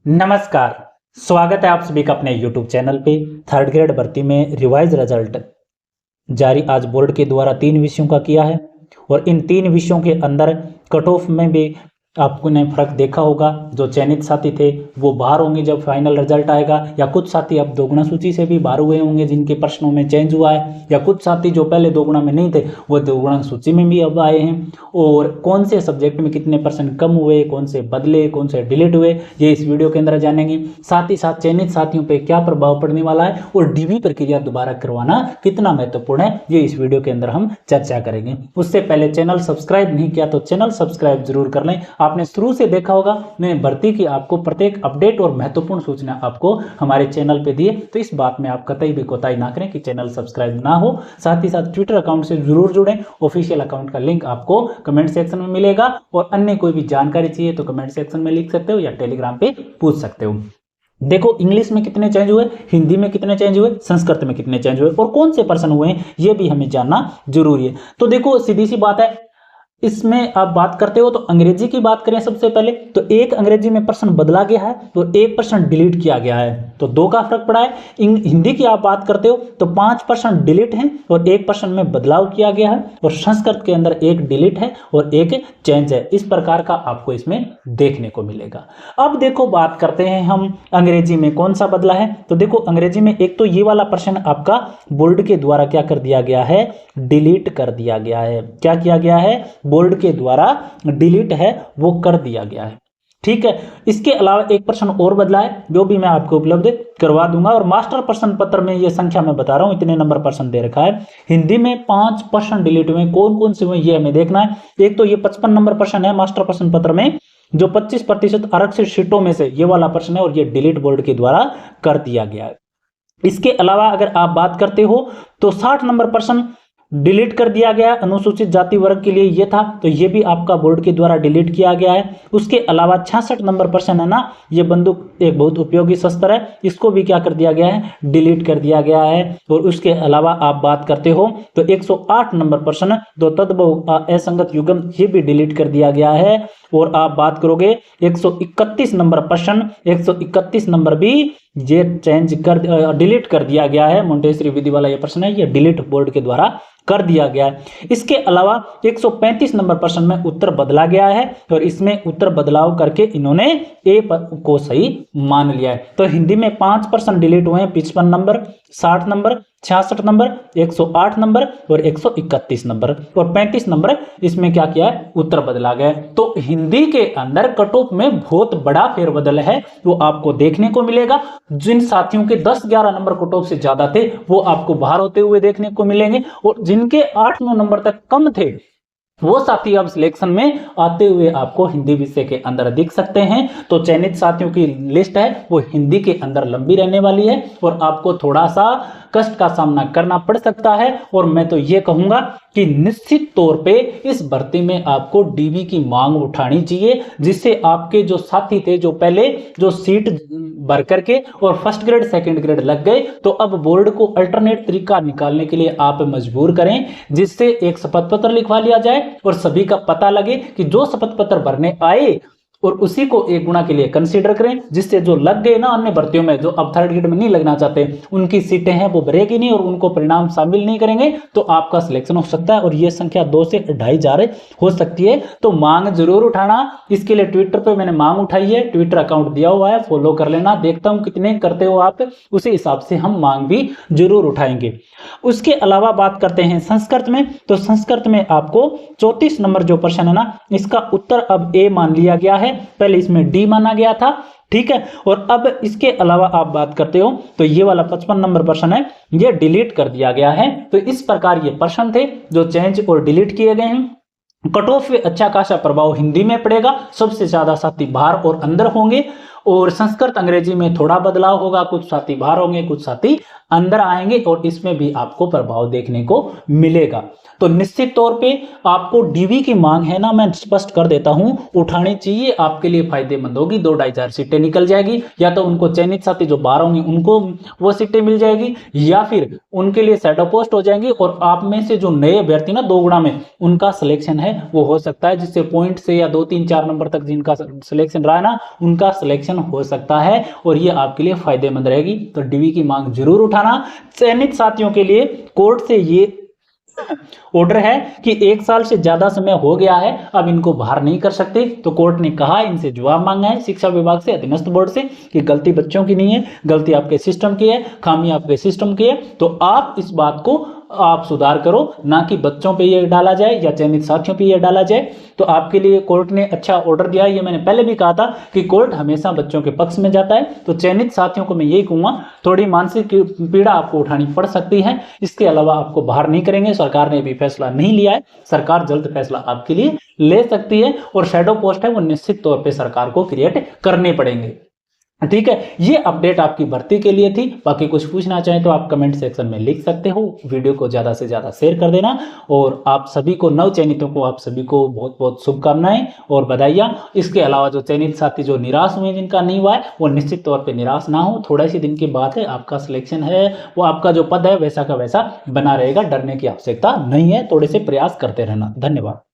नमस्कार। स्वागत है आप सभी का अपने YouTube चैनल पे। थर्ड ग्रेड भर्ती में रिवाइज रिजल्ट जारी आज बोर्ड के द्वारा 3 विषयों का किया है और इन 3 विषयों के अंदर कट ऑफ में भी आपको ने फर्क देखा होगा। जो चयनित साथी थे वो बाहर होंगे जब फाइनल रिजल्ट आएगा, या कुछ साथी अब दोगुना सूची से भी बाहर हुए होंगे जिनके प्रश्नों में चेंज हुआ है, या कुछ साथी जो पहले दोगुना में नहीं थे वो दोगुना सूची में भी अब आए हैं। और कौन से सब्जेक्ट में कितने % कम हुए, कौन से बदले, कौन से डिलीट हुए, ये इस वीडियो के अंदर जानेंगे। साथ ही साथ चयनित साथियों पर क्या प्रभाव पड़ने वाला है और डीवी प्रक्रिया दोबारा करवाना कितना महत्वपूर्ण है, ये इस वीडियो के अंदर हम चर्चा करेंगे। उससे पहले चैनल सब्सक्राइब नहीं किया तो चैनल सब्सक्राइब जरूर कर लें। आपने शुरू से देखा होगा मैंने भर्ती की आपको प्रत्येक अपडेट और महत्वपूर्ण सूचना आपको हमारे चैनल पे दिए, तो इस बात में आप कतई भी कोताही ना करें कि चैनल सब्सक्राइब ना हो। साथ ही साथ ट्विटर अकाउंट से जरूर जुड़ें। ऑफिशियल अकाउंट का लिंक आपको कमेंट सेक्शन में मिलेगा और अन्य कोई भी जानकारी चाहिए तो कमेंट सेक्शन में लिख सकते हो या टेलीग्राम पे पूछ सकते हो। देखो, इंग्लिश में कितने चेंज हुए, हिंदी में कितने चेंज हुए, संस्कृत में कितने चेंज हुए और कौन से पर्सन हुए हैं ये भी हमें जानना जरूरी है। तो देखो, सीधी सी बात है, इसमें आप बात करते हो तो अंग्रेजी की बात करें सबसे पहले तो एक अंग्रेजी में पर्सन बदला गया है तो 1% डिलीट किया गया है, तो 2 का फर्क पड़ा है। हिंदी की आप बात करते हो तो 5% डिलीट है और 1% में बदलाव किया गया है, और संस्कृत के अंदर 1 डिलीट है और 1 चेंज है। इस प्रकार का आपको इसमें देखने को मिलेगा। अब देखो, बात करते हैं हम अंग्रेजी में कौन सा बदला है। तो देखो, अंग्रेजी में एक तो ये वाला पर्सन आपका बोर्ड के द्वारा क्या कर दिया गया है, डिलीट कर दिया गया है। क्या किया गया है, बोर्ड के द्वारा डिलीट है वो कर दिया गया है। ठीक है, इसके अलावा 1% और बदला है जो भी मैं आपको उपलब्ध करवा दूंगा। और मास्टर प्रश्न पत्र में ये संख्या मैं बता रहा हूं, इतने नंबर % दे रखा है। हिंदी में 5% डिलीट हुए, कौन कौन से हुए ये हमें देखना है। एक तो ये 55 नंबर प्रश्न है मास्टर प्रश्न पत्र में, जो 25% आरक्षित सीटों में से ये वाला प्रश्न है और ये डिलीट बोर्ड के द्वारा कर दिया गया है। इसके अलावा अगर आप बात करते हो तो 60 नंबर प्रश्न डिलीट कर दिया गया, अनुसूचित जाति वर्ग के लिए ये था, तो ये भी आपका बोर्ड के द्वारा डिलीट किया गया है। उसके अलावा 66 नंबर प्रश्न है ना, ये बंदूक एक बहुत उपयोगी शस्त्र है, इसको भी क्या कर दिया गया है, डिलीट कर दिया गया है। और उसके अलावा आप बात करते हो तो 108 नंबर प्रश्न, दो तद्भव असंगत युग्म, ये भी डिलीट कर दिया गया है। और आप बात करोगे 131 नंबर प्रश्न, 131 नंबर भी ये चेंज कर डिलीट कर दिया गया है। मोंटेसरी विधि वाला ये प्रश्न है, ये डिलीट बोर्ड के द्वारा कर दिया गया है। इसके अलावा 135 नंबर प्रश्न में उत्तर बदला गया है और इसमें उत्तर बदलाव करके इन्होंने ए को सही मान लिया है। तो हिंदी में 5% डिलीट हुए हैं, 55 नंबर, 60 नंबर, 66 नंबर, 108 नंबर और 131 नंबर, और 35 नंबर इसमें क्या किया है, उत्तर बदला गया है। तो हिंदी के अंदर कट ऑफ में बहुत बड़ा फेरबदल है, वो आपको देखने को मिलेगा। जिन साथियों के 10-11 नंबर कट ऑफ से ज्यादा थे वो आपको बाहर होते हुए देखने को मिलेंगे, और जिनके 8-9 नंबर तक कम थे वो साथी अब सिलेक्शन में आते हुए आपको हिंदी विषय के अंदर दिख सकते हैं। तो चयनित साथियों की लिस्ट है वो हिंदी के अंदर लंबी रहने वाली है और आपको थोड़ा सा कष्ट का सामना करना पड़ सकता है। और मैं तो ये कहूंगा कि निश्चित तौर पे इस भर्ती में आपको डीवी की मांग उठानी चाहिए, जिससे आपके जो साथी थे जो पहले जो सीट भर करके और फर्स्ट ग्रेड सेकंड ग्रेड लग गए, तो अब बोर्ड को अल्टरनेट तरीका निकालने के लिए आप मजबूर करें, जिससे एक शपथ पत्र लिखवा लिया जाए और सभी का पता लगे कि जो शपथ पत्र भरने आए और उसी को 1 गुना के लिए कंसीडर करें, जिससे जो लग गए ना अन्य भर्तियों में, जो अब थर्ड ग्रेड में नहीं लगना चाहते, उनकी सीटें हैं वो भरेगी नहीं और उनको परिणाम शामिल नहीं करेंगे, तो आपका सिलेक्शन हो सकता है और ये संख्या 2 से 2.5 हो सकती है। तो मांग जरूर उठाना, इसके लिए ट्विटर पे मैंने मांग उठाई है, ट्विटर अकाउंट दिया हुआ है, फॉलो कर लेना। देखता हूं कितने करते हो आप, उसी हिसाब से हम मांग भी जरूर उठाएंगे। उसके अलावा बात करते हैं संस्कृत में, तो संस्कृत में आपको 34 नंबर जो प्रश्न है ना, इसका उत्तर अब ए मान लिया गया है, पहले इसमें डी माना गया था। ठीक है, और अब इसके अलावा आप बात करते हो तो ये वाला 55 नंबर प्रश्न है, ये डिलीट कर दिया गया है। तो इस प्रकार ये प्रश्न थे जो चेंज और डिलीट किए गए हैं। कट ऑफ पे अच्छा खासा प्रभाव हिंदी में पड़ेगा, सबसे ज्यादा साथी बाहर और अंदर होंगे, और संस्कृत अंग्रेजी में थोड़ा बदलाव होगा, कुछ साथी बाहर होंगे, कुछ साथी अंदर आएंगे, और इसमें भी आपको प्रभाव देखने को मिलेगा। तो निश्चित तौर पे आपको डीवी की मांग है ना, मैं स्पष्ट कर देता हूं, उठानी चाहिए, आपके लिए फायदेमंद होगी। 2-2.5 सीटें निकल जाएगी, या तो उनको चयनित साथी जो बाहर होंगे उनको वो सीटें मिल जाएगी, या फिर उनके लिए सेटअप पोस्ट हो जाएंगी, और आप में से जो नए अभ्यर्थी ना 2 गुना में उनका सिलेक्शन है वो हो सकता है, जिससे पॉइंट से या 2, 3, 4 नंबर तक जिनका सिलेक्शन रहा है ना, उनका सिलेक्शन सिलेक्शन हो सकता है और ये आपके लिए फायदेमंद रहेगी। तो डीवी की मांग जरूर उठाना। चयनित साथियों के लिए कोर्ट से ये ऑर्डर है कि 1 साल से ज्यादा समय हो गया है, अब इनको बाहर नहीं कर सकते। तो कोर्ट ने कहा, इनसे जवाब मांगा है शिक्षा विभाग से, अधीनस्थ बोर्ड से, कि गलती बच्चों की नहीं है, गलती आपके सिस्टम की है, खामी आपके सिस्टम की है। तो आप इस बात को आप सुधार करो, ना कि बच्चों पे ये डाला जाए या चयनित साथियों पे ये डाला जाए। तो आपके लिए कोर्ट ने अच्छा ऑर्डर दिया है। ये मैंने पहले भी कहा था कि कोर्ट हमेशा बच्चों के पक्ष में जाता है। तो चयनित साथियों को मैं यही कहूंगा, थोड़ी मानसिक पीड़ा आपको उठानी पड़ सकती है, इसके अलावा आपको बाहर नहीं करेंगे। सरकार ने अभी फैसला नहीं लिया है, सरकार जल्द फैसला आपके लिए ले सकती है और शैडो पोस्ट है वो निश्चित तौर पर सरकार को क्रिएट करने पड़ेंगे। ठीक है, ये अपडेट आपकी भर्ती के लिए थी। बाकी कुछ पूछना चाहें तो आप कमेंट सेक्शन में लिख सकते हो। वीडियो को ज्यादा से ज्यादा शेयर कर देना और आप सभी को, नव चयनितों को, आप सभी को बहुत बहुत शुभकामनाएं और बधाइयां। इसके अलावा जो चयनित साथी जो निराश हुए, जिनका नहीं हुआ है, वो निश्चित तौर पे निराश ना हो। थोड़ा सी दिन की बात है, आपका सिलेक्शन है वो आपका जो पद है वैसा का वैसा बना रहेगा, डरने की आवश्यकता नहीं है। थोड़े से प्रयास करते रहना। धन्यवाद।